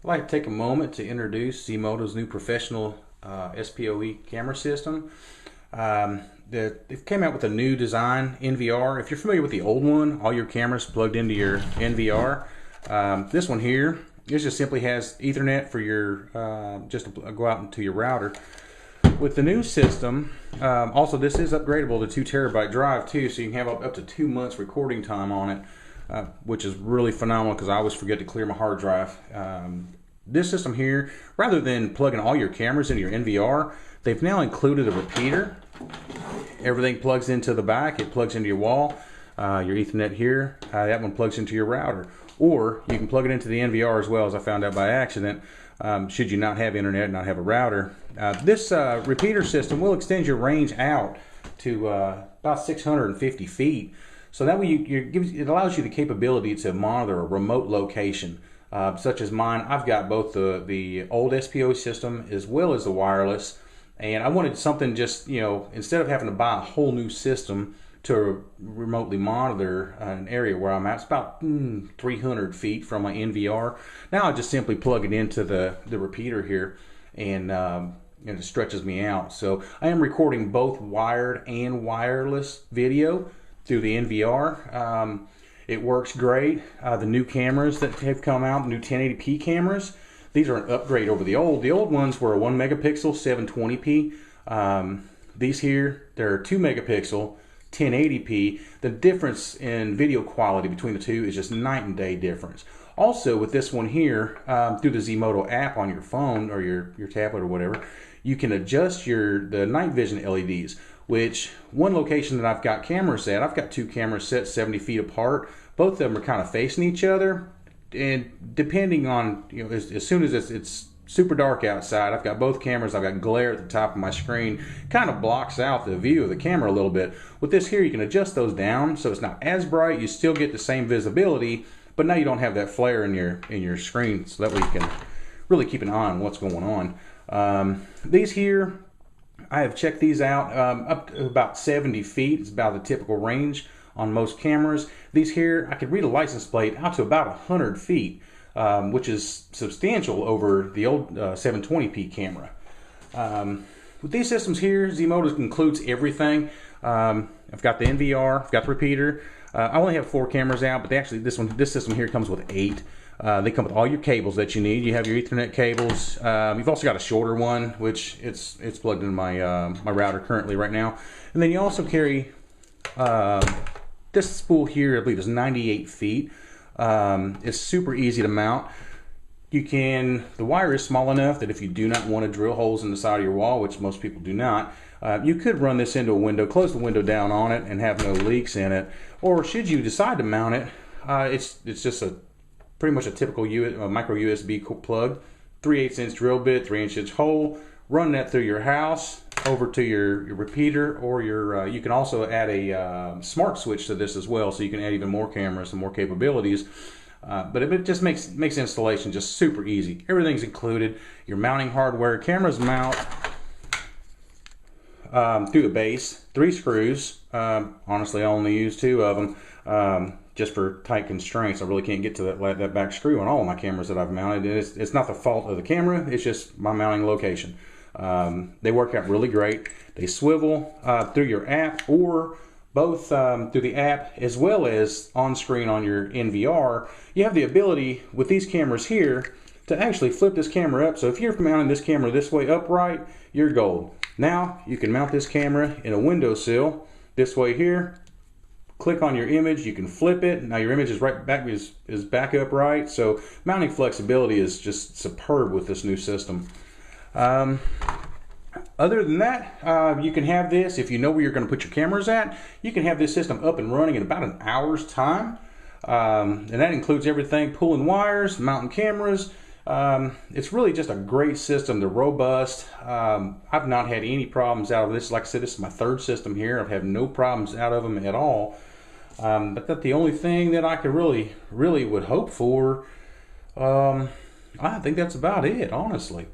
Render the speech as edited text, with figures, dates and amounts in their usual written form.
I'd like to take a moment to introduce Zmodo's new professional SPOE camera system. It came out with a new design, NVR. If you're familiar with the old one, all your cameras plugged into your NVR. This one here, this just simply has Ethernet for your, just to go out into your router. With the new system, also this is upgradable to 2 terabyte drive too, so you can have up to 2 months recording time on it, which is really phenomenal because I always forget to clear my hard drive. This system here, rather than plugging all your cameras into your NVR, they've now included a repeater. Everything plugs into the back, it plugs into your wall, your Ethernet here, that one plugs into your router. Or you can plug it into the NVR as well, as I found out by accident, should you not have internet and not have a router. This repeater system will extend your range out to about 650 feet. So that way it allows you the capability to monitor a remote location, such as mine. I've got both the old SPOE system as well as the wireless. And I wanted something just, instead of having to buy a whole new system to remotely monitor an area where I'm at, it's about 300 feet from my NVR. Now I just simply plug it into the repeater here, and it stretches me out. So I am recording both wired and wireless video through the NVR. It works great. The new cameras that have come out, new 1080p cameras, these are an upgrade over the old. The old ones were a 1 megapixel 720p. These here, they're 2 megapixel 1080p. The difference in video quality between the two is just night and day difference. Also with this one here, through the Zmodo app on your phone or your tablet or whatever, you can adjust the night vision LEDs, which one location that I've got cameras at, I've got 2 cameras set 70 feet apart. Both of them are kind of facing each other. And depending on, as soon as it's super dark outside, I've got both cameras, I've got glare at the top of my screen, kind of blocks out the view of the camera a little bit. With this here, you can adjust those down so it's not as bright, you still get the same visibility, but now you don't have that flare in your screen, so that way you can really keep an eye on what's going on. These here, I have checked these out up to about 70 feet, it's about the typical range on most cameras. These here, I could read a license plate out to about 100 feet, which is substantial over the old 720p camera. With these systems here, Zmodo includes everything. I've got the NVR, I've got the repeater. I only have 4 cameras out, but this system here comes with 8. They come with all your cables that you need. You have your Ethernet cables. You've also got a shorter one, which it's plugged into my my router currently right now. And then you also carry this spool here, I believe, is 98 feet. It's super easy to mount. The wire is small enough that if you do not want to drill holes in the side of your wall, which most people do not, you could run this into a window, close the window down on it, and have no leaks in it. Or should you decide to mount it, it's just pretty much a typical micro USB plug, 3/8 inch drill bit, 3-inch hole. Run that through your house over to your repeater, or you can also add a smart switch to this as well, so you can add even more cameras and more capabilities. But it just makes installation just super easy. Everything's included. Your mounting hardware, cameras mount through the base, 3 screws. Honestly, I only use 2 of them. Just for tight constraints. I really can't get to that back screw on all of my cameras that I've mounted. It's not the fault of the camera, it's just my mounting location. They work out really great. They swivel through your app, or both through the app as well as on screen on your NVR. You have the ability with these cameras here to actually flip this camera up. So if you're mounting this camera this way upright, you're gold. Now you can mount this camera in a windowsill this way here. Click on your image, you can flip it. Now your image is back upright. So mounting flexibility is just superb with this new system. Other than that, you can have this, if you know where you're going to put your cameras at, you can have this system up and running in about an hour's time. And that includes everything, pulling wires, mounting cameras. It's really just a great system. They're robust. I've not had any problems out of this. Like I said, this is my 3rd system here. I've had no problems out of them at all. But that's the only thing that I could really would hope for. I think that's about it, honestly.